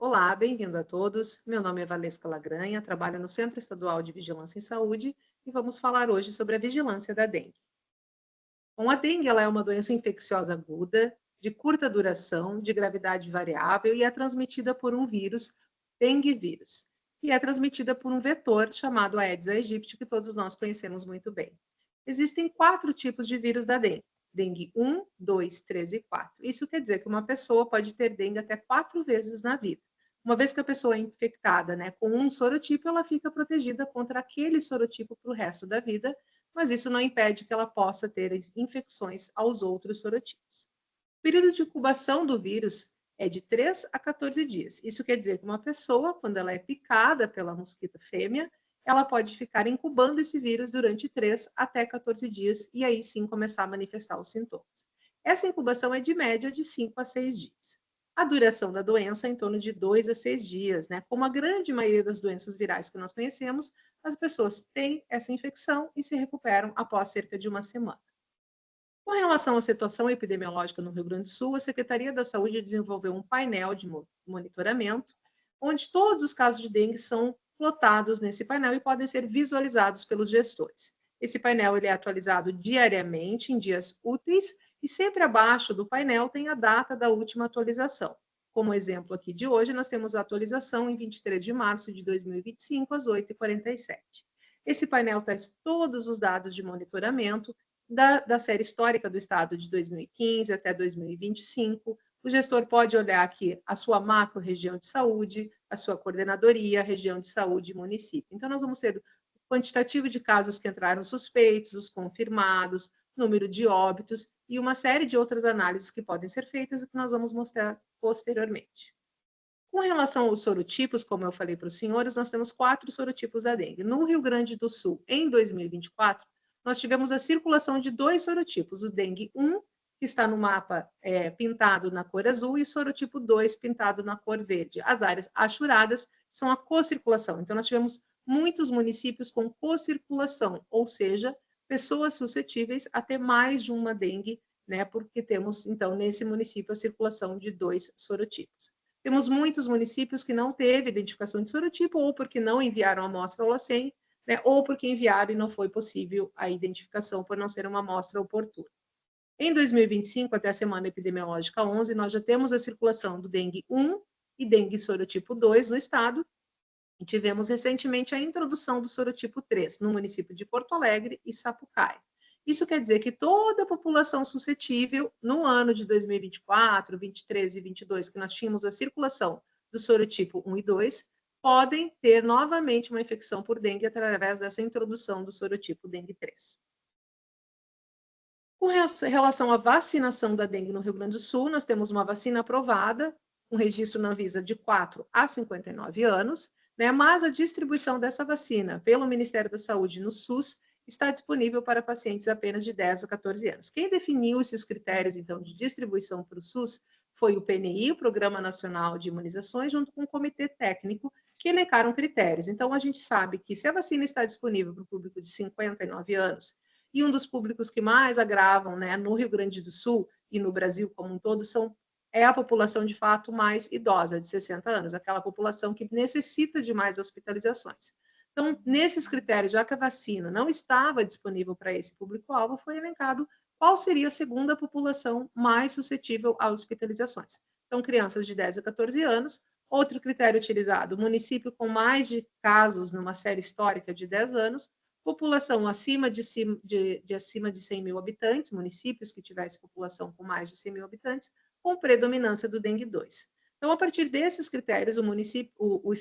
Olá, bem-vindo a todos. Meu nome é Valesca Lagranha, trabalho no Centro Estadual de Vigilância em Saúde e vamos falar hoje sobre a vigilância da dengue. Bom, a dengue ela é uma doença infecciosa aguda, de curta duração, de gravidade variável e é transmitida por um vírus, dengue vírus, e é transmitida por um vetor chamado Aedes aegypti, que todos nós conhecemos muito bem. Existem 4 tipos de vírus da dengue: dengue 1, 2, 3 e 4. Isso quer dizer que uma pessoa pode ter dengue até 4 vezes na vida. Uma vez que a pessoa é infectada, com um sorotipo, ela fica protegida contra aquele sorotipo para o resto da vida, mas isso não impede que ela possa ter infecções aos outros sorotipos. O período de incubação do vírus é de 3 a 14 dias. Isso quer dizer que uma pessoa, quando ela é picada pela mosquita fêmea, ela pode ficar incubando esse vírus durante 3 até 14 dias e aí sim começar a manifestar os sintomas. Essa incubação é de média de 5 a 6 dias. A duração da doença é em torno de 2 a 6 dias, Como a grande maioria das doenças virais que nós conhecemos, as pessoas têm essa infecção e se recuperam após cerca de uma semana. Com relação à situação epidemiológica no Rio Grande do Sul, a Secretaria da Saúde desenvolveu um painel de monitoramento, onde todos os casos de dengue são plotados nesse painel e podem ser visualizados pelos gestores. Esse painel ele é atualizado diariamente, em dias úteis, e sempre abaixo do painel tem a data da última atualização. Como exemplo aqui de hoje, nós temos a atualização em 23 de março de 2025, às 8h47. Esse painel traz todos os dados de monitoramento da série histórica do estado de 2015 até 2025. O gestor pode olhar aqui a sua macro-região de saúde, a sua coordenadoria, região de saúde e município. Então, nós vamos ter o quantitativo de casos que entraram suspeitos, os confirmados, número de óbitos e uma série de outras análises que podem ser feitas e que nós vamos mostrar posteriormente. Com relação aos sorotipos, como eu falei para os senhores, nós temos 4 sorotipos da dengue. No Rio Grande do Sul, em 2024, nós tivemos a circulação de 2 sorotipos, o dengue 1, que está no mapa pintado na cor azul, e o sorotipo 2, pintado na cor verde. As áreas achuradas são a co-circulação. Então, nós tivemos muitos municípios com co-circulação, ou seja, pessoas suscetíveis a ter mais de uma dengue, porque temos, então, nesse município, a circulação de 2 sorotipos. Temos muitos municípios que não teve identificação de sorotipo, ou porque não enviaram a amostra ao LACEN, ou porque enviaram e não foi possível a identificação por não ser uma amostra oportuna. Em 2025, até a semana epidemiológica 11, nós já temos a circulação do dengue 1 e dengue sorotipo 2 no estado, e tivemos recentemente a introdução do sorotipo 3 no município de Porto Alegre e Sapucaí. Isso quer dizer que toda a população suscetível, no ano de 2024, 23 e 22, que nós tínhamos a circulação do sorotipo 1 e 2, podem ter novamente uma infecção por dengue através dessa introdução do sorotipo dengue 3. Com relação à vacinação da dengue no Rio Grande do Sul, nós temos uma vacina aprovada, um registro na Anvisa de 4 a 59 anos, mas a distribuição dessa vacina pelo Ministério da Saúde no SUS está disponível para pacientes apenas de 10 a 14 anos. Quem definiu esses critérios, então, de distribuição para o SUS foi o PNI, o Programa Nacional de Imunizações, junto com o Comitê Técnico, que elencaram critérios. Então, a gente sabe que se a vacina está disponível para o público de 59 anos, e um dos públicos que mais agravam, no Rio Grande do Sul e no Brasil como um todo, é a população de fato mais idosa, de 60 anos, aquela população que necessita de mais hospitalizações. Então, nesses critérios, já que a vacina não estava disponível para esse público-alvo, foi elencado qual seria a segunda população mais suscetível a hospitalizações. Então, crianças de 10 a 14 anos. Outro critério utilizado, município com mais de casos numa série histórica de 10 anos, população acima de 100 mil habitantes, municípios que tivessem população com mais de 100 mil habitantes, com predominância do dengue 2. Então, a partir desses critérios, o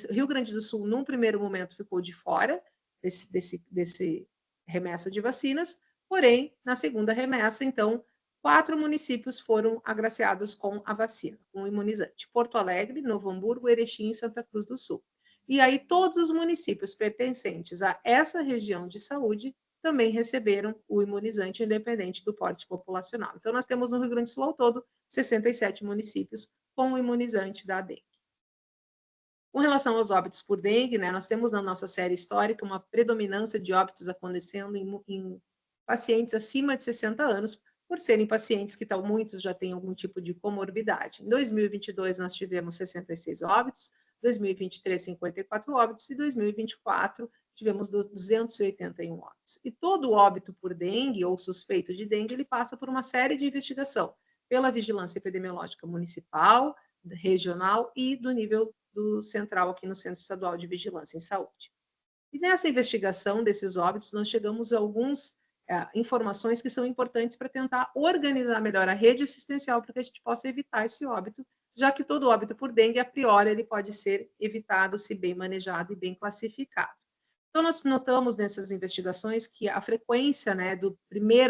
Rio Grande do Sul, num primeiro momento, ficou de fora desse remessa de vacinas, porém, na segunda remessa, então, 4 municípios foram agraciados com a vacina, com o imunizante: Porto Alegre, Novo Hamburgo, Erechim e Santa Cruz do Sul. E aí todos os municípios pertencentes a essa região de saúde também receberam o imunizante, independente do porte populacional. Então, nós temos no Rio Grande do Sul, ao todo, 67 municípios com o imunizante da dengue. Com relação aos óbitos por dengue, nós temos na nossa série histórica uma predominância de óbitos acontecendo em pacientes acima de 60 anos, por serem pacientes que muitos já têm algum tipo de comorbidade. Em 2022, nós tivemos 66 óbitos, 2023, 54 óbitos, e 2024, tivemos 281 óbitos. E todo óbito por dengue ou suspeito de dengue, ele passa por uma série de investigação, pela vigilância epidemiológica municipal, regional e do nível do central aqui no Centro Estadual de Vigilância em Saúde. E nessa investigação desses óbitos, nós chegamos a algumas informações que são importantes para tentar organizar melhor a rede assistencial para que a gente possa evitar esse óbito, já que todo óbito por dengue, a priori, ele pode ser evitado se bem manejado e bem classificado. Então, nós notamos nessas investigações que a frequência, né,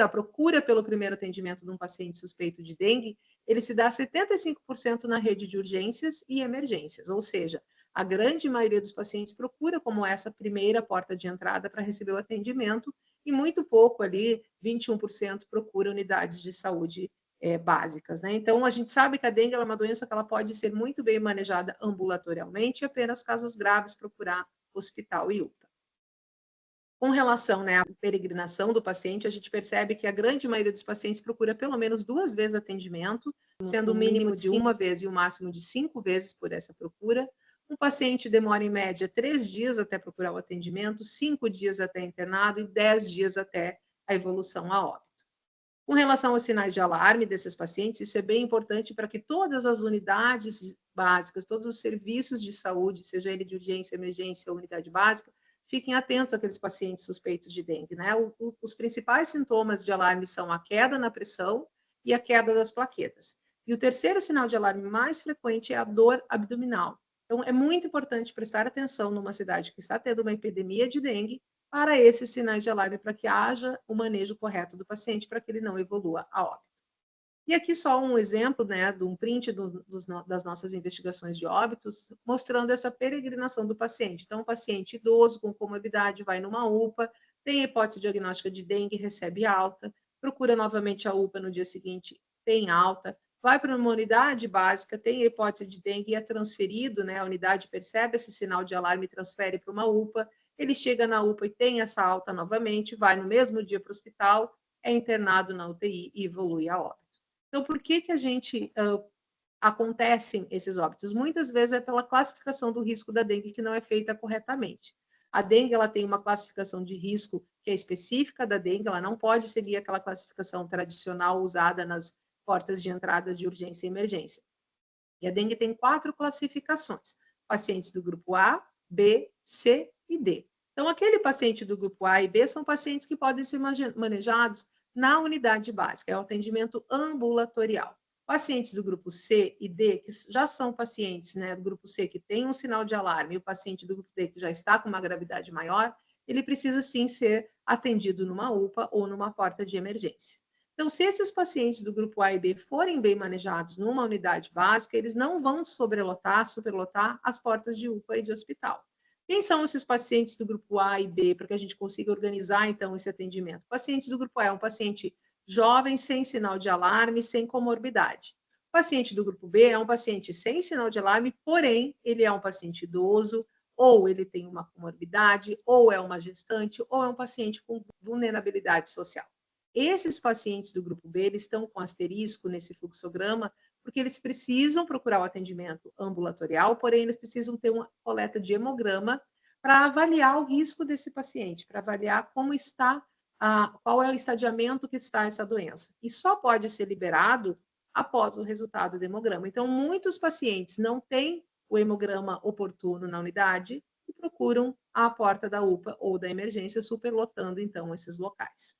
a procura pelo primeiro atendimento de um paciente suspeito de dengue, ele se dá 75% na rede de urgências e emergências, ou seja, a grande maioria dos pacientes procura como essa primeira porta de entrada para receber o atendimento, e muito pouco ali, 21%, procura unidades de saúde básicas, né? Então, a gente sabe que a dengue é uma doença que ela pode ser muito bem manejada ambulatorialmente, e apenas casos graves procurar hospital e UPA. Com relação, né, à peregrinação do paciente, a gente percebe que a grande maioria dos pacientes procura pelo menos 2 vezes atendimento, sendo o mínimo de 1 vez e o máximo de 5 vezes por essa procura. Um paciente demora, em média, 3 dias até procurar o atendimento, 5 dias até internado e 10 dias até a evolução a óbito. Com relação aos sinais de alarme desses pacientes, isso é bem importante para que todas as unidades básicas, todos os serviços de saúde, seja ele de urgência, emergência ou unidade básica, fiquem atentos àqueles pacientes suspeitos de dengue, né? Os principais sintomas de alarme são a queda na pressão e a queda das plaquetas. E o terceiro sinal de alarme mais frequente é a dor abdominal. Então, é muito importante prestar atenção numa cidade que está tendo uma epidemia de dengue para esses sinais de alarme, para que haja o manejo correto do paciente, para que ele não evolua a óbito. E aqui só um exemplo, né, de um print das nossas investigações de óbitos, mostrando essa peregrinação do paciente. Então, o paciente idoso com comorbidade vai numa UPA, tem hipótese diagnóstica de dengue, recebe alta, procura novamente a UPA no dia seguinte, tem alta, vai para uma unidade básica, tem hipótese de dengue e é transferido, né, a unidade percebe esse sinal de alarme e transfere para uma UPA, ele chega na UPA e tem essa alta novamente, vai no mesmo dia para o hospital, é internado na UTI e evolui a óbito. Então, por que a gente acontecem esses óbitos? Muitas vezes é pela classificação do risco da dengue que não é feita corretamente. A dengue, ela tem uma classificação de risco que é específica da dengue, ela não pode seguir aquela classificação tradicional usada nas portas de entradas de urgência e emergência. E a dengue tem 4 classificações: pacientes do grupo A, B, C e D. Então, aquele paciente do grupo A e B são pacientes que podem ser manejados na unidade básica, é o atendimento ambulatorial. Pacientes do grupo C e D, que já são pacientes, né, do grupo C que tem um sinal de alarme, e o paciente do grupo D que já está com uma gravidade maior, ele precisa sim ser atendido numa UPA ou numa porta de emergência. Então, se esses pacientes do grupo A e B forem bem manejados numa unidade básica, eles não vão superlotar as portas de UPA e de hospital. Quem são esses pacientes do grupo A e B, para que a gente consiga organizar, então, esse atendimento? Pacientes do grupo A é um paciente jovem, sem sinal de alarme, sem comorbidade. O paciente do grupo B é um paciente sem sinal de alarme, porém, ele é um paciente idoso, ou ele tem uma comorbidade, ou é uma gestante, ou é um paciente com vulnerabilidade social. Esses pacientes do grupo B, eles estão com asterisco nesse fluxograma, porque eles precisam procurar o atendimento ambulatorial, porém, eles precisam ter uma coleta de hemograma para avaliar o risco desse paciente, para avaliar como está, qual é o estadiamento que está essa doença. E só pode ser liberado após o resultado do hemograma. Então, muitos pacientes não têm o hemograma oportuno na unidade e procuram a porta da UPA ou da emergência, superlotando, então, esses locais.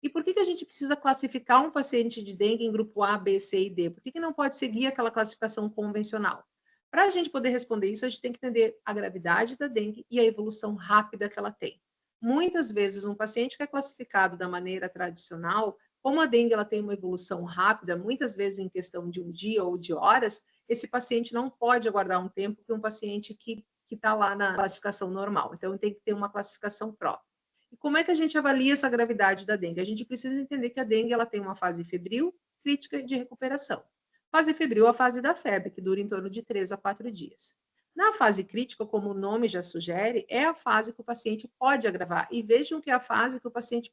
E por que a gente precisa classificar um paciente de dengue em grupo A, B, C e D? Por que não pode seguir aquela classificação convencional? Para a gente poder responder isso, a gente tem que entender a gravidade da dengue e a evolução rápida que ela tem. Muitas vezes, um paciente que é classificado da maneira tradicional, como a dengue ela tem uma evolução rápida, muitas vezes em questão de um dia ou de horas, esse paciente não pode aguardar um tempo que um paciente que está lá na classificação normal. Então, tem que ter uma classificação própria. E como é que a gente avalia essa gravidade da dengue? A gente precisa entender que a dengue ela tem uma fase febril, crítica e de recuperação. Fase febril é a fase da febre, que dura em torno de 3 a 4 dias. Na fase crítica, como o nome já sugere, é a fase que o paciente pode agravar. E vejam que é a fase que o paciente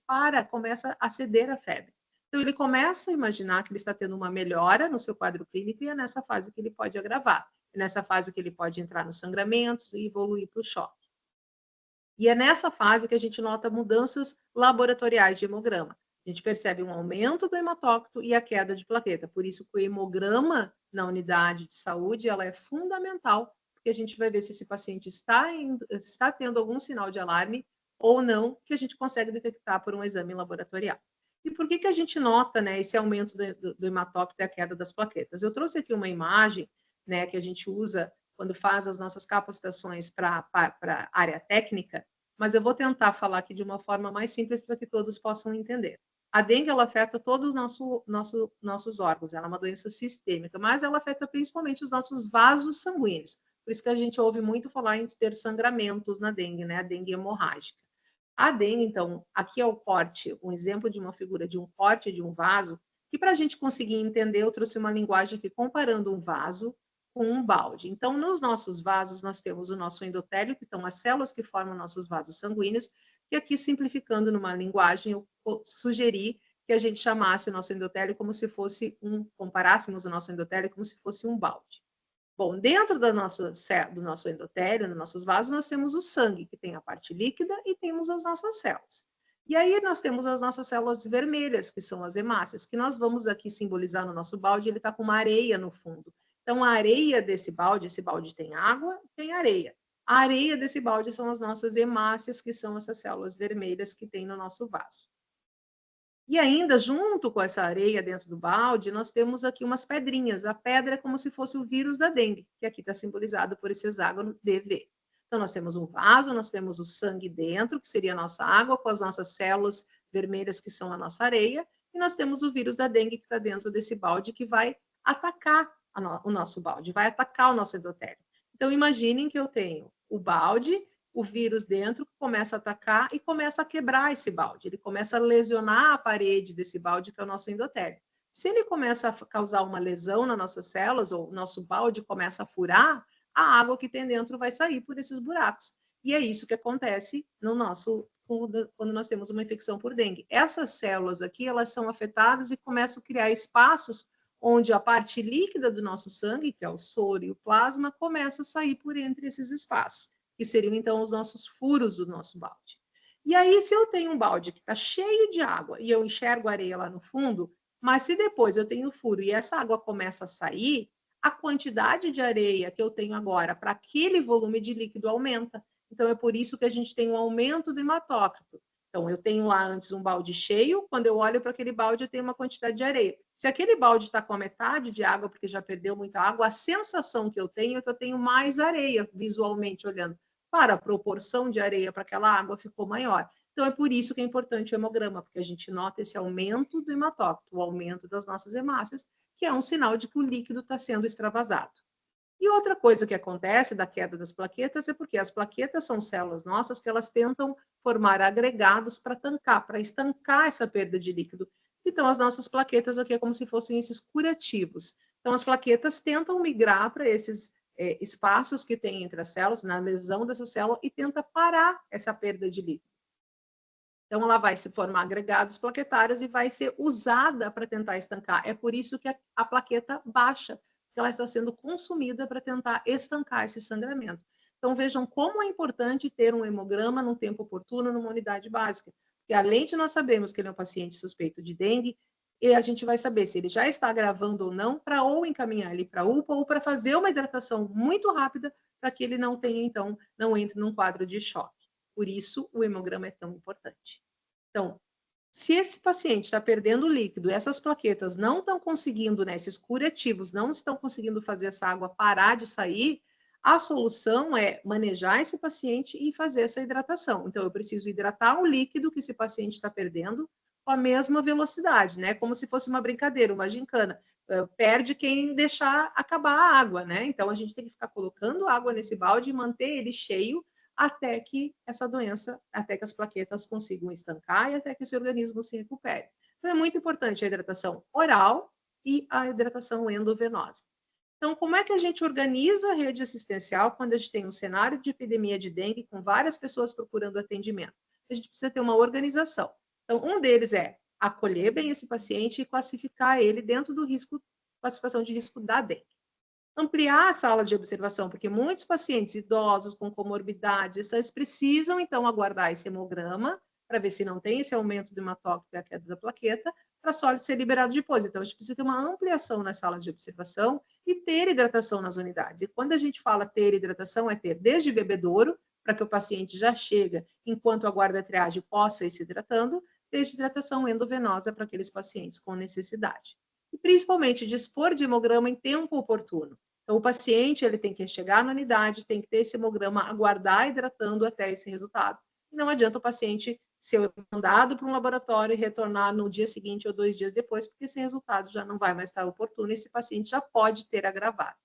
começa a ceder à febre. Então, ele começa a imaginar que ele está tendo uma melhora no seu quadro clínico e é nessa fase que ele pode agravar. É nessa fase que ele pode entrar nos sangramentos e evoluir para o choque. E é nessa fase que a gente nota mudanças laboratoriais de hemograma. A gente percebe um aumento do hematócrito e a queda de plaqueta. Por isso que o hemograma na unidade de saúde ela é fundamental, porque a gente vai ver se esse paciente está tendo algum sinal de alarme ou não, que a gente consegue detectar por um exame laboratorial. E por que a gente nota, né, esse aumento do hematócrito e a queda das plaquetas? Eu trouxe aqui uma imagem, né, que a gente usa quando faz as nossas capacitações para a área técnica, mas eu vou tentar falar aqui de uma forma mais simples para que todos possam entender. A dengue ela afeta todos os nossos órgãos, ela é uma doença sistêmica, mas ela afeta principalmente os nossos vasos sanguíneos. Por isso que a gente ouve muito falar em ter sangramentos na dengue, né? A dengue hemorrágica. A dengue, então, aqui é o corte, um exemplo de uma figura de um corte de um vaso, que para a gente conseguir entender, eu trouxe uma linguagem aqui comparando um vaso com um balde. Então, nos nossos vasos, nós temos o nosso endotélio, que são as células que formam nossos vasos sanguíneos, e aqui, simplificando numa linguagem, eu sugeri que a gente chamasse o nosso endotélio como se fosse comparássemos o nosso endotélio como se fosse um balde. Bom, dentro do nosso endotélio, nos nossos vasos, nós temos o sangue, que tem a parte líquida, e temos as nossas células. E aí nós temos as nossas células vermelhas, que são as hemácias, que nós vamos aqui simbolizar no nosso balde, ele está com uma areia no fundo. Então, a areia desse balde, esse balde tem água, tem areia. A areia desse balde são as nossas hemácias, que são essas células vermelhas que tem no nosso vaso. E ainda, junto com essa areia dentro do balde, nós temos aqui umas pedrinhas. A pedra é como se fosse o vírus da dengue, que aqui está simbolizado por esse hexágono DV. Então, nós temos um vaso, nós temos o sangue dentro, que seria a nossa água, com as nossas células vermelhas, que são a nossa areia, e nós temos o vírus da dengue, que está dentro desse balde, que vai atacar o nosso balde, vai atacar o nosso endotélio. Então, imaginem que eu tenho o balde, o vírus dentro começa a atacar e começa a quebrar esse balde. Ele começa a lesionar a parede desse balde, que é o nosso endotélio. Se ele começa a causar uma lesão nas nossas células, ou o nosso balde começa a furar, a água que tem dentro vai sair por esses buracos. E é isso que acontece no nosso quando nós temos uma infecção por dengue. Essas células aqui, elas são afetadas e começam a criar espaços onde a parte líquida do nosso sangue, que é o soro e o plasma, começa a sair por entre esses espaços, que seriam então os nossos furos do nosso balde. E aí, se eu tenho um balde que está cheio de água e eu enxergo areia lá no fundo, mas se depois eu tenho furo e essa água começa a sair, a quantidade de areia que eu tenho agora para aquele volume de líquido aumenta. Então, é por isso que a gente tem um aumento do hematócrito. Então, eu tenho lá antes um balde cheio, quando eu olho para aquele balde, eu tenho uma quantidade de areia. Se aquele balde está com a metade de água, porque já perdeu muita água, a sensação que eu tenho é que eu tenho mais areia, visualmente olhando. Para a proporção de areia para aquela água ficou maior. Então, é por isso que é importante o hemograma, porque a gente nota esse aumento do hematócrito, o aumento das nossas hemácias, que é um sinal de que o líquido está sendo extravasado. E outra coisa que acontece da queda das plaquetas é porque as plaquetas são células nossas que elas tentam formar agregados para tancar, para estancar essa perda de líquido. Então, as nossas plaquetas aqui é como se fossem esses curativos. Então, as plaquetas tentam migrar para esses espaços que tem entre as células, na lesão dessa célula, e tenta parar essa perda de líquido. Então, ela vai se formar agregados plaquetários e vai ser usada para tentar estancar. É por isso que a plaqueta baixa, porque ela está sendo consumida para tentar estancar esse sangramento. Então, vejam como é importante ter um hemograma no tempo oportuno numa unidade básica. Porque, além de nós sabermos que ele é um paciente suspeito de dengue, e a gente vai saber se ele já está agravando ou não, para ou encaminhar ele para a UPA ou para fazer uma hidratação muito rápida para que ele não tenha, então, não entre num quadro de choque. Por isso, o hemograma é tão importante. Então, se esse paciente está perdendo líquido, essas plaquetas não estão conseguindo, né, esses curativos não estão conseguindo fazer essa água parar de sair, a solução é manejar esse paciente e fazer essa hidratação. Então, eu preciso hidratar o líquido que esse paciente está perdendo com a mesma velocidade, né? Como se fosse uma brincadeira, uma gincana. Perde quem deixar acabar a água, né? Então, a gente tem que ficar colocando água nesse balde e manter ele cheio até que essa doença, até que as plaquetas consigam estancar e até que esse organismo se recupere. Então, é muito importante a hidratação oral e a hidratação endovenosa. Então, como é que a gente organiza a rede assistencial quando a gente tem um cenário de epidemia de dengue com várias pessoas procurando atendimento? A gente precisa ter uma organização. Então, um deles é acolher bem esse paciente e classificar ele dentro do risco, classificação de risco da dengue. Ampliar as salas de observação, porque muitos pacientes idosos com comorbidades, eles precisam, então, aguardar esse hemograma para ver se não tem esse aumento do hematócrito e a queda da plaqueta, para só ser liberado depois. Então, a gente precisa ter uma ampliação nas salas de observação e ter hidratação nas unidades. E quando a gente fala ter hidratação, é ter desde bebedouro, para que o paciente já chega, enquanto aguarda a triagem, possa ir se hidratando, desde hidratação endovenosa para aqueles pacientes com necessidade. E principalmente dispor de hemograma em tempo oportuno. Então, o paciente ele tem que chegar na unidade, tem que ter esse hemograma, aguardar hidratando até esse resultado. E não adianta o paciente ser mandado para um laboratório e retornar no dia seguinte ou 2 dias depois, porque esse resultado já não vai mais estar oportuno e esse paciente já pode ter agravado.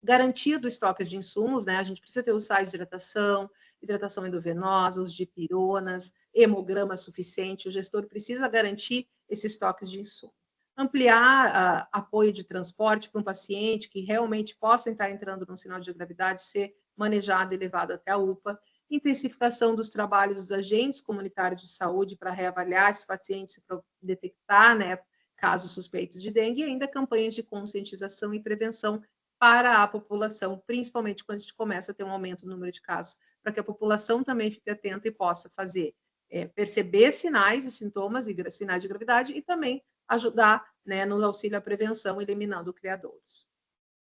Garantia dos estoques de insumos, né? A gente precisa ter os sais de hidratação endovenosa, os dipironas, hemograma suficiente. O gestor precisa garantir esses estoques de insumos. Ampliar apoio de transporte para um paciente que realmente possa estar entrando num sinal de gravidade, ser manejado e levado até a UPA. Intensificação dos trabalhos dos agentes comunitários de saúde para reavaliar esses pacientes, para detectar, né, casos suspeitos de dengue, e ainda campanhas de conscientização e prevenção para a população, principalmente quando a gente começa a ter um aumento no número de casos, para que a população também fique atenta e possa fazer, perceber sinais e sintomas e sinais de gravidade e também ajudar, né, no auxílio à prevenção, eliminando criadouros.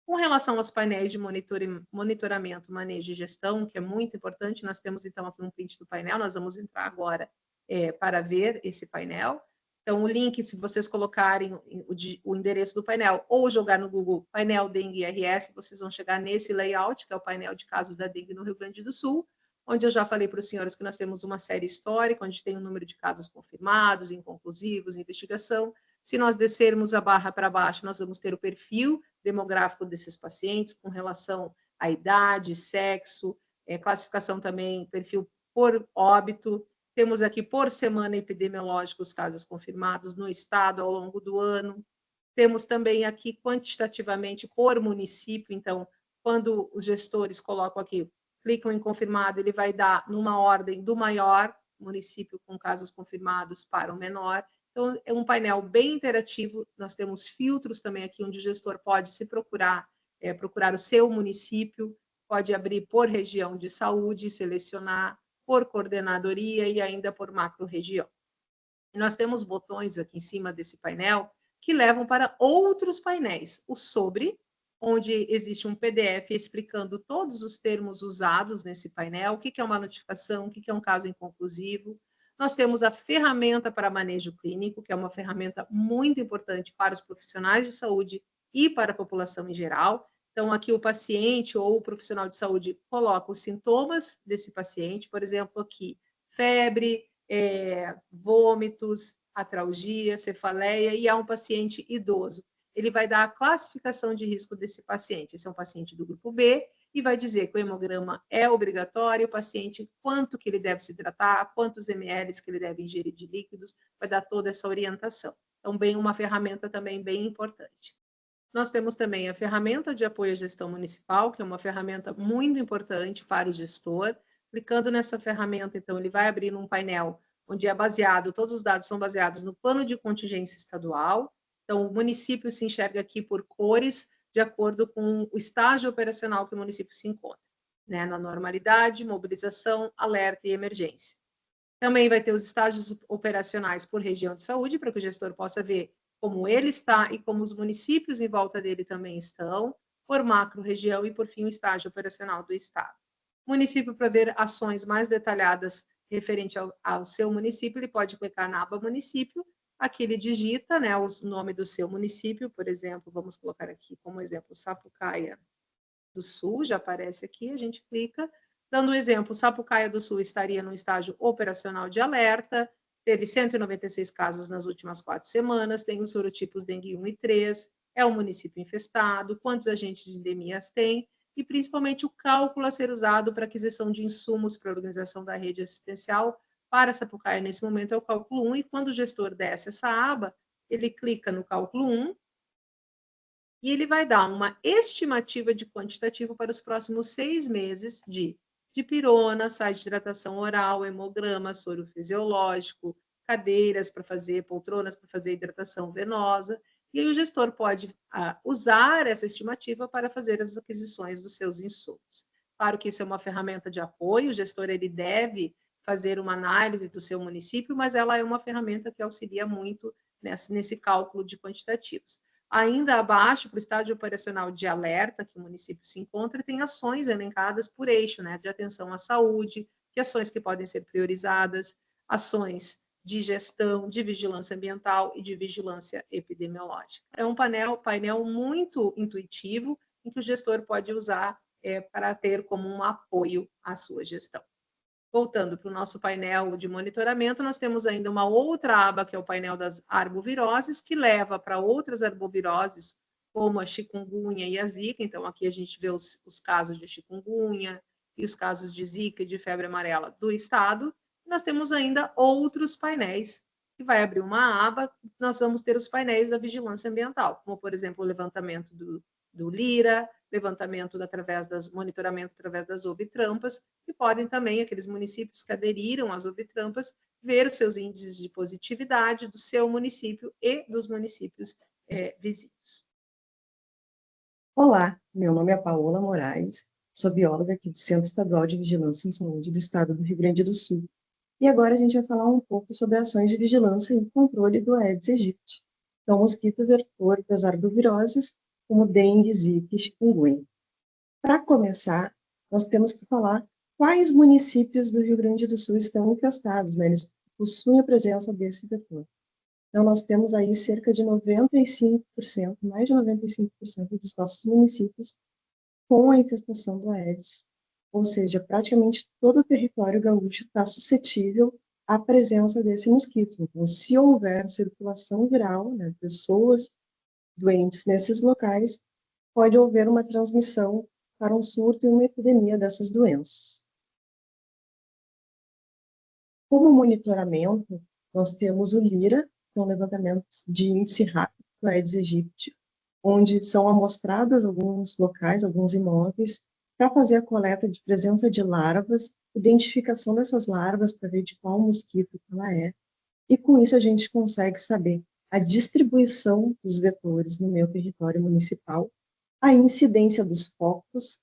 Com relação aos painéis de monitoramento, manejo e gestão, que é muito importante, nós temos então aqui um print do painel, nós vamos entrar agora para ver esse painel. Então, o link, se vocês colocarem o endereço do painel ou jogar no Google painel dengue IRS, vocês vão chegar nesse layout, que é o painel de casos da dengue no Rio Grande do Sul, onde eu já falei para os senhores que nós temos uma série histórica, onde tem o número de casos confirmados, inconclusivos, investigação. Se nós descermos a barra para baixo, nós vamos ter o perfil demográfico desses pacientes com relação à idade, sexo, classificação também, perfil por óbito. Temos aqui por semana epidemiológica os casos confirmados no estado ao longo do ano. Temos também aqui quantitativamente por município, então, quando os gestores colocam aqui, clicam em confirmado, ele vai dar numa ordem do maior município com casos confirmados para o menor. Então, é um painel bem interativo, nós temos filtros também aqui, onde o gestor pode se procurar o seu município, pode abrir por região de saúde, selecionar por coordenadoria e ainda por macro-região. E nós temos botões aqui em cima desse painel que levam para outros painéis. O sobre, onde existe um PDF explicando todos os termos usados nesse painel, o que é uma notificação, o que é um caso inconclusivo. Nós temos a ferramenta para manejo clínico, que é uma ferramenta muito importante para os profissionais de saúde e para a população em geral. Então, aqui o paciente ou o profissional de saúde coloca os sintomas desse paciente, por exemplo, aqui, febre, vômitos, atralgia, cefaleia, e é um paciente idoso. Ele vai dar a classificação de risco desse paciente. Esse é um paciente do grupo B, e vai dizer que o hemograma é obrigatório, o paciente, quanto que ele deve se hidratar, quantos ml que ele deve ingerir de líquidos, vai dar toda essa orientação. Então, bem, uma ferramenta também bem importante. Nós temos também a ferramenta de apoio à gestão municipal, que é uma ferramenta muito importante para o gestor. Clicando nessa ferramenta, então, ele vai abrir um painel onde é baseado, todos os dados são baseados no plano de contingência estadual. Então, o município se enxerga aqui por cores, de acordo com o estágio operacional que o município se encontra, né? Na normalidade, mobilização, alerta e emergência. Também vai ter os estágios operacionais por região de saúde, para que o gestor possa ver como ele está e como os municípios em volta dele também estão, por macro-região e, por fim, o estágio operacional do Estado. O município, para ver ações mais detalhadas referente ao seu município, ele pode clicar na aba município, aqui ele digita, né, o nome do seu município, por exemplo, vamos colocar aqui como exemplo Sapucaia do Sul, já aparece aqui, a gente clica. Dando um exemplo, Sapucaia do Sul estaria no estágio operacional de alerta, teve 196 casos nas últimas 4 semanas, tem os sorotipos dengue 1 e 3, é um município infestado, quantos agentes de endemias tem, e principalmente o cálculo a ser usado para aquisição de insumos para a organização da rede assistencial para Sapucaia nesse momento é o cálculo 1, e quando o gestor desce essa aba, ele clica no cálculo 1, e ele vai dar uma estimativa de quantitativo para os próximos 6 meses de dipirona, sais de hidratação oral, hemograma, soro fisiológico, cadeiras para fazer, poltronas para fazer hidratação venosa, e aí o gestor pode usar essa estimativa para fazer as aquisições dos seus insumos. Claro que isso é uma ferramenta de apoio, o gestor ele deve fazer uma análise do seu município, mas ela é uma ferramenta que auxilia muito nesse cálculo de quantitativos. Ainda abaixo, para o estágio operacional de alerta que o município se encontra, tem ações elencadas por eixo, né, de atenção à saúde, que ações que podem ser priorizadas, ações de gestão, de vigilância ambiental e de vigilância epidemiológica. É um painel muito intuitivo, em que o gestor pode usar para ter como um apoio à sua gestão. Voltando para o nosso painel de monitoramento, nós temos ainda uma outra aba, que é o painel das arboviroses, que leva para outras arboviroses, como a chikungunya e a zika. Então, aqui a gente vê os casos de chikungunya e os casos de zika e de febre amarela do estado. Nós temos ainda outros painéis, que vai abrir uma aba, nós vamos ter os painéis da vigilância ambiental, como, por exemplo, o levantamento do LIRA, levantamento monitoramento através das OVTrampas, e podem também, aqueles municípios que aderiram às OVTrampas, ver os seus índices de positividade do seu município e dos municípios vizinhos. Olá, meu nome é Paola Moraes, sou bióloga aqui do Centro Estadual de Vigilância em Saúde do Estado do Rio Grande do Sul. E agora a gente vai falar um pouco sobre ações de vigilância e controle do Aedes aegypti, que é um mosquito vetor das arboviroses, como dengue, zika e chikungunya. Para começar, nós temos que falar quais municípios do Rio Grande do Sul estão infestados, né? Eles possuem a presença desse vetor. Então, nós temos aí cerca de 95%, mais de 95% dos nossos municípios com a infestação do Aedes. Ou seja, praticamente todo o território gaúcho está suscetível à presença desse mosquito. Então, se houver circulação viral, né, pessoas doentes nesses locais, pode haver uma transmissão para um surto e uma epidemia dessas doenças. Como monitoramento, nós temos o LIRA, que é um levantamento de índice rápido do Aedes aegypti, onde são amostrados alguns locais, alguns imóveis, para fazer a coleta de presença de larvas, identificação dessas larvas para ver de qual mosquito ela é, e com isso a gente consegue saber a distribuição dos vetores no meu território municipal, a incidência dos focos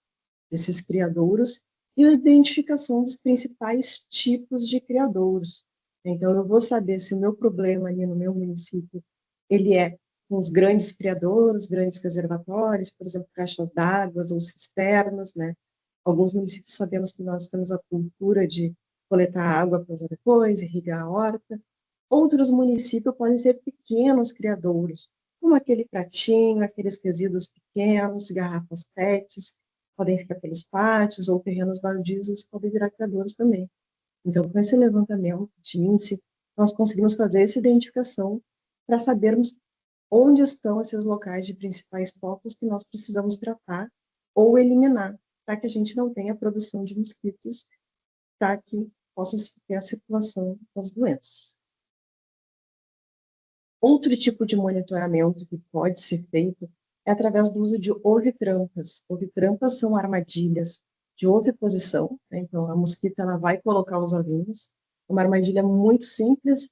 desses criadouros e a identificação dos principais tipos de criadouros. Então, eu vou saber se o meu problema ali no meu município, ele é com os grandes criadouros, grandes reservatórios, por exemplo, caixas d'água ou cisternas, né? Alguns municípios sabemos que nós temos a cultura de coletar água para usar depois, irrigar a horta. Outros municípios podem ser pequenos criadouros, como aquele pratinho, aqueles resíduos pequenos, garrafas PETs, podem ficar pelos pátios ou terrenos baldios, podem virar criadouros também. Então, com esse levantamento de índice, nós conseguimos fazer essa identificação para sabermos onde estão esses locais de principais focos que nós precisamos tratar ou eliminar, para que a gente não tenha produção de mosquitos, para que possa ter a circulação das doenças. Outro tipo de monitoramento que pode ser feito é através do uso de ovitrampas. Ovitrampas são armadilhas de oviposição, né? Então a mosquita ela vai colocar os ovinhos. Uma armadilha muito simples,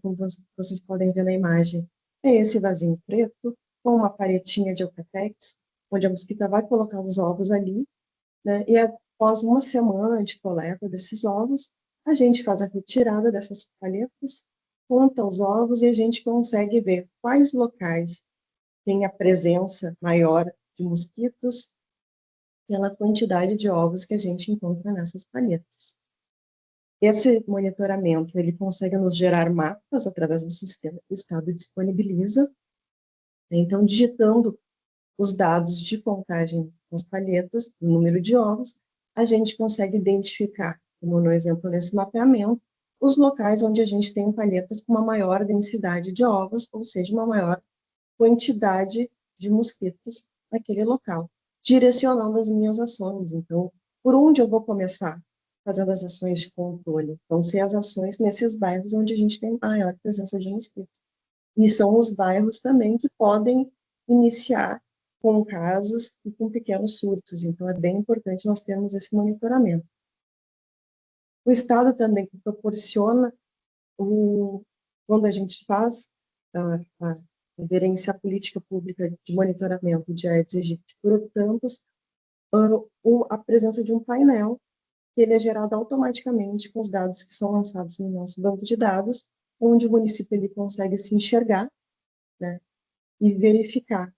como vocês podem ver na imagem, é esse vasinho preto com uma paretinha de Eucatex, onde a mosquita vai colocar os ovos ali, né? E após uma semana de coleta desses ovos, a gente faz a retirada dessas palhetas, conta os ovos e a gente consegue ver quais locais têm a presença maior de mosquitos pela quantidade de ovos que a gente encontra nessas palhetas. Esse monitoramento, ele consegue nos gerar mapas através do sistema que o Estado disponibiliza. Então, digitando os dados de contagem das palhetas, o número de ovos, a gente consegue identificar, como no exemplo nesse mapeamento, os locais onde a gente tem palhetas com uma maior densidade de ovos, ou seja, uma maior quantidade de mosquitos naquele local, direcionando as minhas ações. Então, por onde eu vou começar fazendo as ações de controle? Vão ser as ações nesses bairros onde a gente tem maior presença de mosquitos. E são os bairros também que podem iniciar com casos e com pequenos surtos. Então, é bem importante nós termos esse monitoramento. O Estado também proporciona Quando a gente faz a aderência à política pública de monitoramento de Aedes aegypti por campos, a presença de um painel que ele é gerado automaticamente com os dados que são lançados no nosso banco de dados, onde o município ele consegue se enxergar, né, e verificar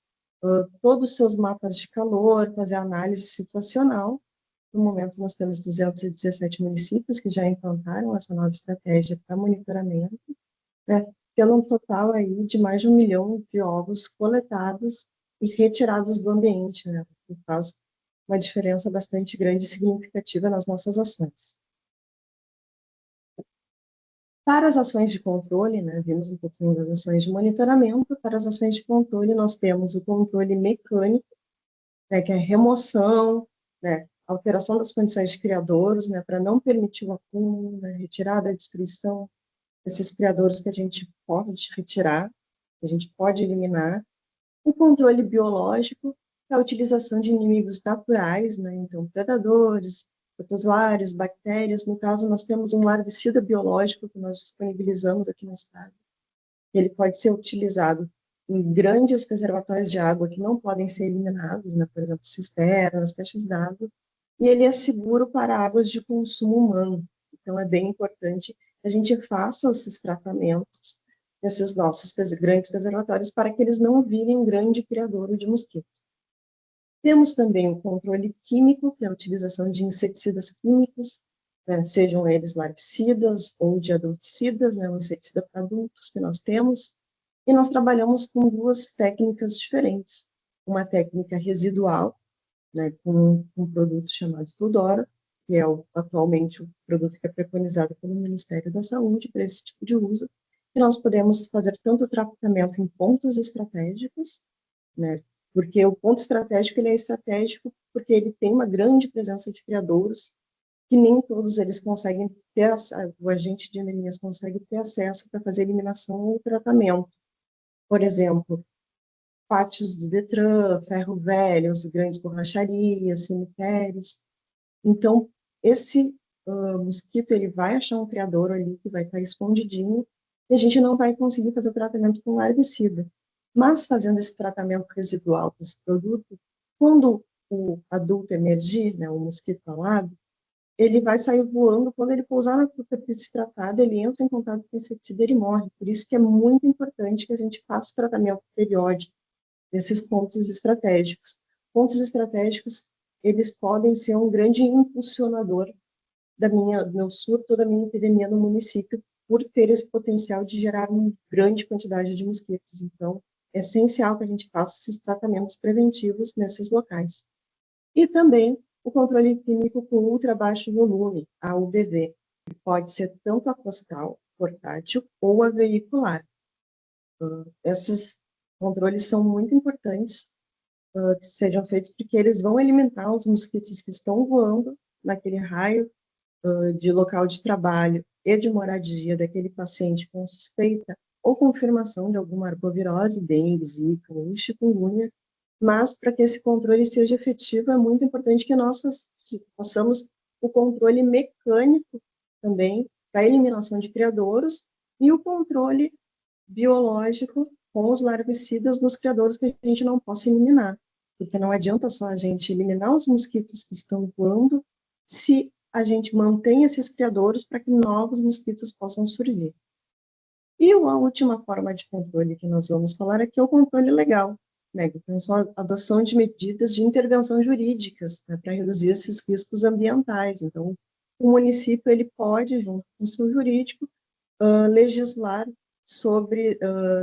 todos os seus mapas de calor, fazer análise situacional. No momento, nós temos 217 municípios que já implantaram essa nova estratégia para monitoramento, né, tendo um total aí de mais de 1 milhão de ovos coletados e retirados do ambiente, né, que faz uma diferença bastante grande e significativa nas nossas ações. Para as ações de controle, né, vimos um pouquinho das ações de monitoramento. Para as ações de controle, nós temos o controle mecânico, né, que é a remoção, né, alteração das condições de criadouros, né, para não permitir o acúmulo, né, retirada, a destruição desses criadouros que a gente pode retirar, que a gente pode eliminar. O controle biológico é a utilização de inimigos naturais, né, então predadores, protozoários, bactérias. No caso, nós temos um larvicida biológico que nós disponibilizamos aqui no estado. Ele pode ser utilizado em grandes reservatórios de água que não podem ser eliminados, né, por exemplo, cisternas, caixas d'água, e ele é seguro para águas de consumo humano. Então, é bem importante que a gente faça esses tratamentos nesses nossos grandes reservatórios para que eles não virem um grande criadouro de mosquito. Temos também o controle químico, que é a utilização de inseticidas químicos, né, sejam eles larvicidas ou de adulticidas, né, o inseticida para adultos que nós temos, e nós trabalhamos com duas técnicas diferentes. Uma técnica residual, né, com um produto chamado Fudora, que é atualmente o produto que é preconizado pelo Ministério da Saúde para esse tipo de uso, e nós podemos fazer tanto o tratamento em pontos estratégicos, né, porque o ponto estratégico ele é estratégico porque ele tem uma grande presença de criadouros que nem todos eles conseguem ter, o agente de endemias consegue ter acesso para fazer eliminação ou tratamento. Por exemplo, pátios do Detran, ferro velho, as grandes borracharias, cemitérios. Então, esse mosquito, ele vai achar um criador ali que vai estar escondidinho e a gente não vai conseguir fazer o tratamento com larvicida. Mas, fazendo esse tratamento residual desse produto, quando o adulto emergir, né, o mosquito alado, ele vai sair voando, quando ele pousar na superfície tratada, ele entra em contato com o inseticida e ele morre. Por isso que é muito importante que a gente faça o tratamento periódico desses pontos estratégicos. Pontos estratégicos, eles podem ser um grande impulsionador do meu surto, da minha epidemia no município, por ter esse potencial de gerar uma grande quantidade de mosquitos. Então, é essencial que a gente faça esses tratamentos preventivos nesses locais. E também o controle químico com ultra baixo volume, a UBV, que pode ser tanto acostal, portátil ou a veicular. Esses controles são muito importantes que sejam feitos porque eles vão eliminar os mosquitos que estão voando naquele raio de local de trabalho e de moradia daquele paciente com suspeita ou confirmação de alguma arbovirose, dengue, zika ou chikungunya. Mas, para que esse controle seja efetivo, é muito importante que nós façamos o controle mecânico também para a eliminação de criadouros e o controle biológico com os larvicidas nos criadouros que a gente não possa eliminar. Porque não adianta só a gente eliminar os mosquitos que estão voando se a gente mantém esses criadouros para que novos mosquitos possam surgir. E a última forma de controle que nós vamos falar aqui é o controle legal, né? Então, só a adoção de medidas de intervenção jurídicas, né, para reduzir esses riscos ambientais. Então, o município ele pode, junto com o seu jurídico, legislar sobre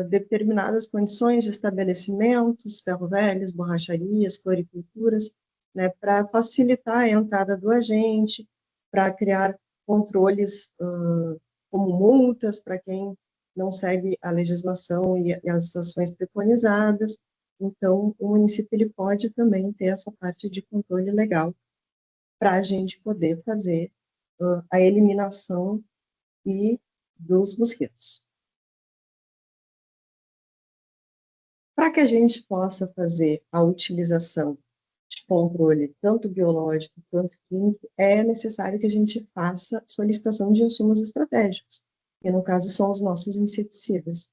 determinadas condições de estabelecimentos, ferro-velhos, borracharias, floriculturas, né, para facilitar a entrada do agente, para criar controles como multas para quem não segue a legislação e as ações preconizadas. Então, o município ele pode também ter essa parte de controle legal para a gente poder fazer a eliminação e dos mosquitos. Para que a gente possa fazer a utilização de controle, tanto biológico quanto químico, é necessário que a gente faça solicitação de insumos estratégicos. que no caso são os nossos inseticidas.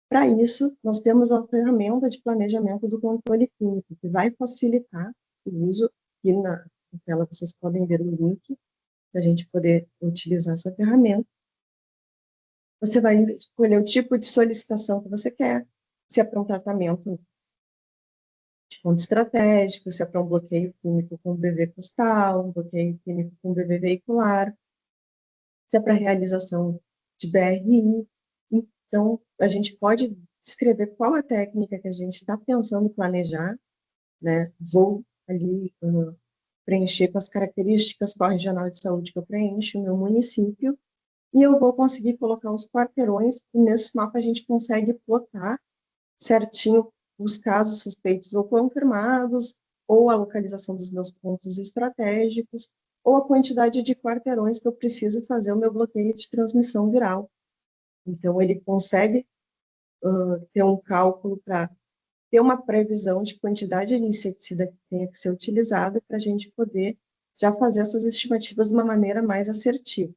Para isso, nós temos a ferramenta de planejamento do controle químico, que vai facilitar o uso, e na tela vocês podem ver o link, para a gente poder utilizar essa ferramenta. Você vai escolher o tipo de solicitação que você quer, se é para um tratamento de ponto estratégico, se é para um bloqueio químico com BV costal, um bloqueio químico com BV veicular, se é para realização de BRI. Então, a gente pode descrever qual a técnica que a gente está pensando planejar, né? Vou ali preencher com as características qual regional de saúde que eu preencho, o meu município, e eu vou conseguir colocar os quarteirões, e nesse mapa a gente consegue plotar certinho os casos suspeitos ou confirmados, ou a localização dos meus pontos estratégicos, ou a quantidade de quarteirões que eu preciso fazer o meu bloqueio de transmissão viral. Então, ele consegue ter um cálculo para ter uma previsão de quantidade de inseticida que tenha que ser utilizada para a gente poder já fazer essas estimativas de uma maneira mais assertiva.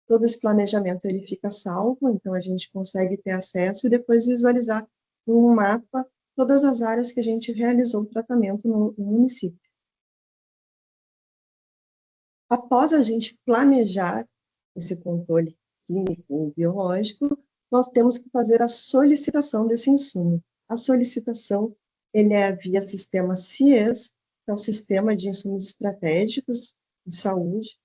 Todo esse planejamento ele fica salvo, então a gente consegue ter acesso e depois visualizar num mapa todas as áreas que a gente realizou o tratamento no município. Após a gente planejar esse controle químico ou biológico, nós temos que fazer a solicitação desse insumo. A solicitação ele é via sistema CIES, que é o Sistema de Insumos Estratégicos de Saúde,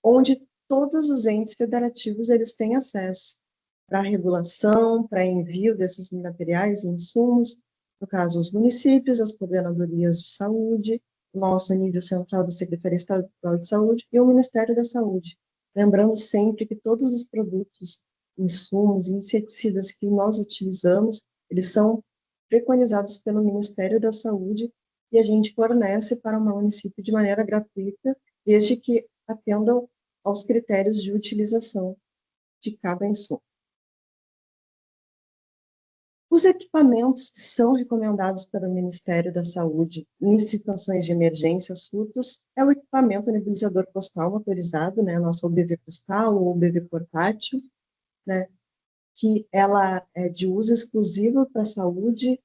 onde todos os entes federativos eles têm acesso para regulação, para envio desses materiais e insumos, no caso os municípios, as coordenadorias de saúde, o nosso nível central da Secretaria Estadual de Saúde e o Ministério da Saúde. Lembrando sempre que todos os produtos, insumos e inseticidas que nós utilizamos, eles são preconizados pelo Ministério da Saúde e a gente fornece para o município de maneira gratuita, desde que atendam aos critérios de utilização de cada insumo. Os equipamentos que são recomendados pelo Ministério da Saúde em situações de emergência, surtos, é o equipamento nebulizador costal motorizado, né, nossa UBV costal ou UBV portátil, né, que ela é de uso exclusivo para a saúde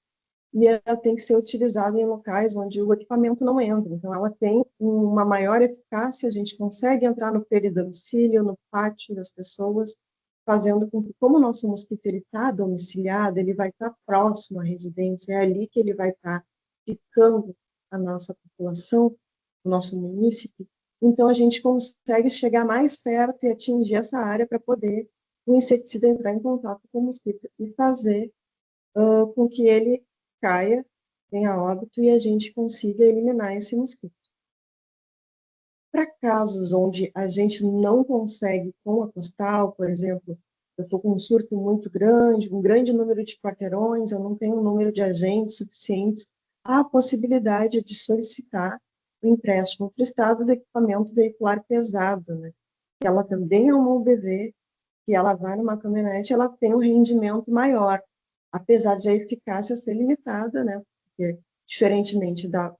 e ela tem que ser utilizada em locais onde o equipamento não entra. Então, ela tem uma maior eficácia, a gente consegue entrar no peridomicílio, no pátio das pessoas, fazendo com que, como o nosso mosquito está domiciliado, ele vai estar próximo à residência, é ali que ele vai estar ficando a nossa população, o nosso município. Então, a gente consegue chegar mais perto e atingir essa área para poder o inseticida entrar em contato com o mosquito e fazer com que ele caia, venha a óbito e a gente consiga eliminar esse mosquito. Para casos onde a gente não consegue com a costal, por exemplo, eu estou com um surto muito grande, um grande número de quarteirões, eu não tenho um número de agentes suficientes, há a possibilidade de solicitar o empréstimo prestado do equipamento veicular pesado, né? Ela também é uma UBV, que ela vai numa caminhonete, ela tem um rendimento maior, apesar de a eficácia ser limitada, né? Porque, diferentemente da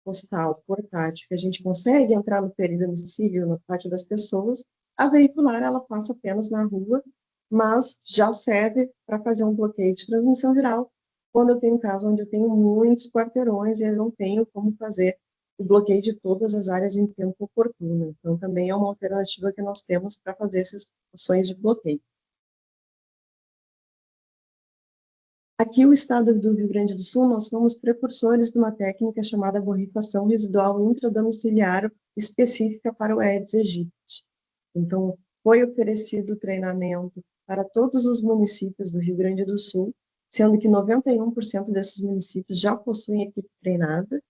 postal portátil, que a gente consegue entrar no peridomicílio, no pátio das pessoas, a veicular ela passa apenas na rua, mas já serve para fazer um bloqueio de transmissão viral, quando eu tenho um caso onde eu tenho muitos quarteirões e eu não tenho como fazer o bloqueio de todas as áreas em tempo oportuno. Então, também é uma alternativa que nós temos para fazer essas ações de bloqueio. Aqui, o estado do Rio Grande do Sul, nós fomos precursores de uma técnica chamada borrifação residual intradomiciliar específica para o Aedes aegypti. Então, foi oferecido treinamento para todos os municípios do Rio Grande do Sul, sendo que 91% desses municípios já possuem equipe treinada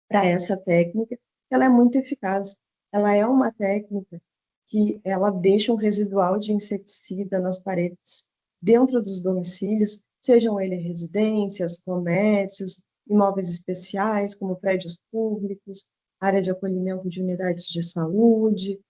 para essa técnica. Ela é muito eficaz. Ela é uma técnica que ela deixa um residual de inseticida nas paredes dentro dos domicílios, sejam eles residências, comércios, imóveis especiais, como prédios públicos, área de acolhimento de unidades de saúde,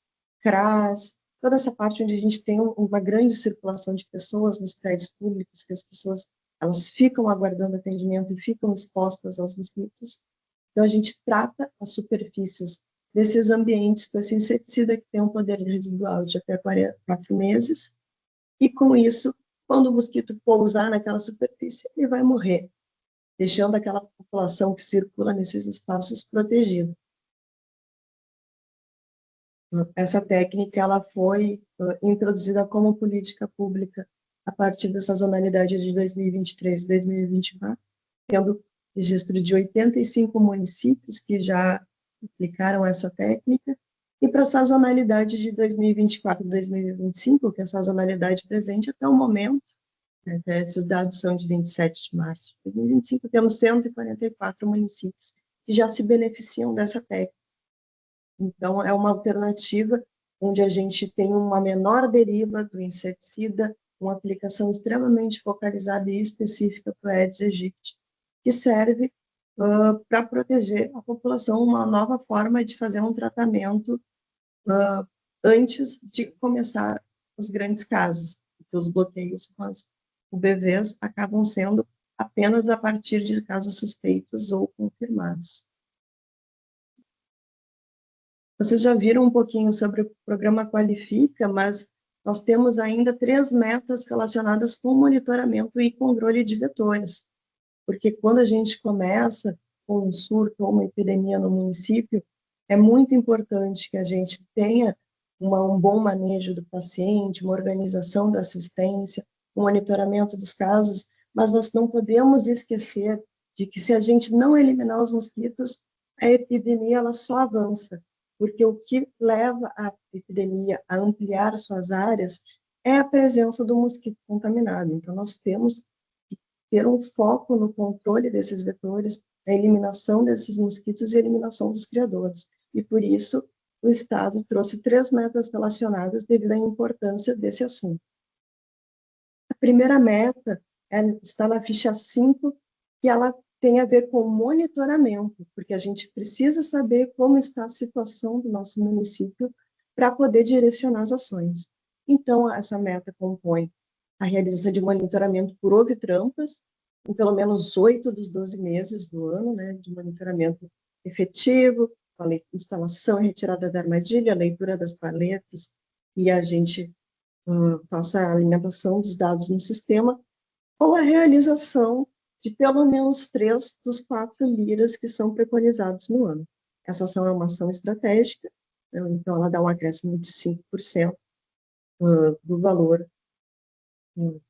CRAS, toda essa parte onde a gente tem uma grande circulação de pessoas nos prédios públicos, que as pessoas elas ficam aguardando atendimento e ficam expostas aos mosquitos. Então, a gente trata as superfícies desses ambientes com esse inseticida que tem um poder residual de até 4 meses, e com isso, quando o mosquito pousar naquela superfície, ele vai morrer, deixando aquela população que circula nesses espaços protegida. Essa técnica ela foi introduzida como política pública a partir da sazonalidade de 2023 e 2024, tendo registro de 85 municípios que já aplicaram essa técnica, e para a sazonalidade de 2024 e 2025, que é a sazonalidade presente até o momento, né, esses dados são de 27 de março de 2025, temos 144 municípios que já se beneficiam dessa técnica. Então, é uma alternativa onde a gente tem uma menor deriva do inseticida, uma aplicação extremamente focalizada e específica para o Aedes aegypti, que serve para proteger a população, uma nova forma de fazer um tratamento antes de começar os grandes casos, porque os bloqueios com as UBVs acabam sendo apenas a partir de casos suspeitos ou confirmados. Vocês já viram um pouquinho sobre o programa Qualifica, mas nós temos ainda 3 metas relacionadas com monitoramento e controle de vetores, porque quando a gente começa com um surto ou uma epidemia no município, é muito importante que a gente tenha um bom manejo do paciente, uma organização da assistência, um monitoramento dos casos, mas nós não podemos esquecer de que se a gente não eliminar os mosquitos, a epidemia ela só avança, porque o que leva a epidemia a ampliar suas áreas é a presença do mosquito contaminado. Então, nós temos que ter um foco no controle desses vetores, a eliminação desses mosquitos e a eliminação dos criadores. E, por isso, o Estado trouxe 3 metas relacionadas devido à importância desse assunto. A primeira meta está na ficha 5, que ela tem a ver com monitoramento, porque a gente precisa saber como está a situação do nosso município para poder direcionar as ações. Então, essa meta compõe a realização de monitoramento por ovi-trampas, em pelo menos 8 dos 12 meses do ano, né, de monitoramento efetivo, a instalação e retirada da armadilha, a leitura das paletas, e a gente faça a alimentação dos dados no sistema, ou a realização de pelo menos 3 dos 4 liras que são preconizados no ano. Essa ação é uma ação estratégica, então ela dá um acréscimo de 5% do valor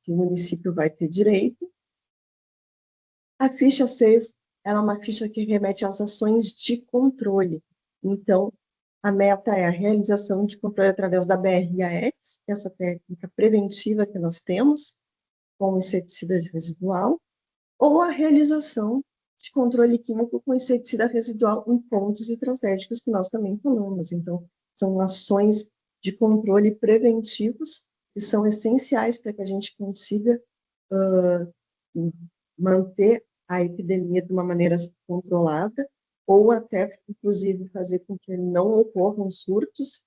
que o município vai ter direito. A ficha 6 ela é uma ficha que remete às ações de controle. Então, a meta é a realização de controle através da BR-AETS, essa técnica preventiva que nós temos, com inseticida residual, ou a realização de controle químico com inseticida residual em pontos estratégicos que nós também falamos. Então, são ações de controle preventivos que são essenciais para que a gente consiga manter a epidemia de uma maneira controlada, ou até, inclusive, fazer com que não ocorram surtos,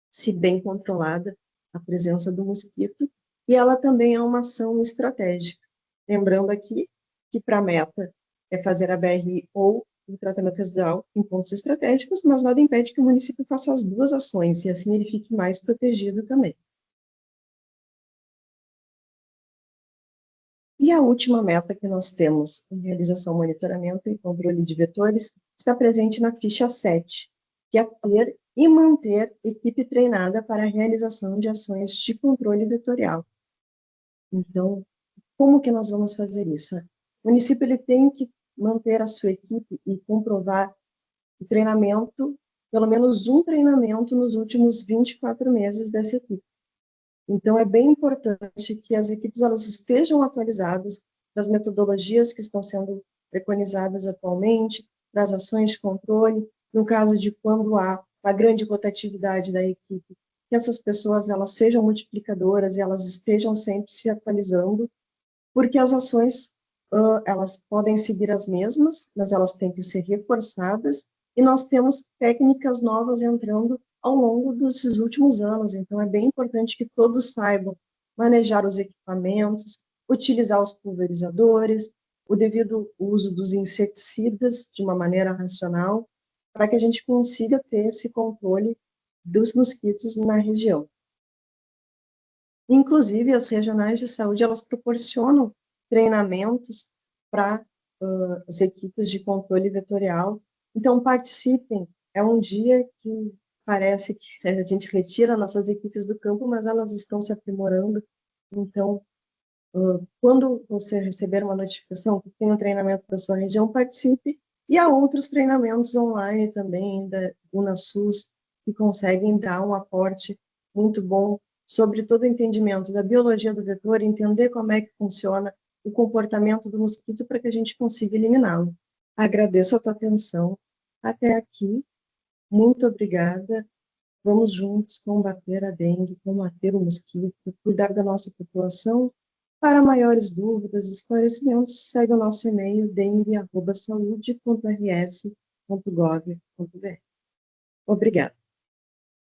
se bem controlada a presença do mosquito, e ela também é uma ação estratégica. Lembrando aqui que para a meta é fazer a BRI ou o tratamento residual em pontos estratégicos, mas nada impede que o município faça as 2 ações, e assim ele fique mais protegido também. E a última meta que nós temos em realização, monitoramento e controle de vetores está presente na ficha 7, que é ter e manter equipe treinada para a realização de ações de controle vetorial. Então, como que nós vamos fazer isso? O município ele tem que manter a sua equipe e comprovar o treinamento, pelo menos um treinamento nos últimos 24 meses dessa equipe. Então, é bem importante que as equipes elas estejam atualizadas das metodologias que estão sendo preconizadas atualmente, das ações de controle, no caso de quando há uma grande rotatividade da equipe, que essas pessoas elas sejam multiplicadoras e elas estejam sempre se atualizando, porque as ações elas podem seguir as mesmas, mas elas têm que ser reforçadas, e nós temos técnicas novas entrando ao longo dos últimos anos, então é bem importante que todos saibam manejar os equipamentos, utilizar os pulverizadores, o devido uso dos inseticidas de uma maneira racional, para que a gente consiga ter esse controle dos mosquitos na região. Inclusive, as regionais de saúde, elas proporcionam treinamentos para as equipes de controle vetorial. Então, participem. É um dia que parece que a gente retira nossas equipes do campo, mas elas estão se aprimorando. Então, quando você receber uma notificação que tem um treinamento da sua região, participe. E há outros treinamentos online também, da UNASUS, que conseguem dar um aporte muito bom sobre todo o entendimento da biologia do vetor, entender como é que funciona o comportamento do mosquito para que a gente consiga eliminá-lo. Agradeço a tua atenção até aqui. Muito obrigada. Vamos juntos combater a dengue, combater o mosquito, cuidar da nossa população. Para maiores dúvidas e esclarecimentos, segue o nosso e-mail dengue@saude.rs.gov.br. Obrigada.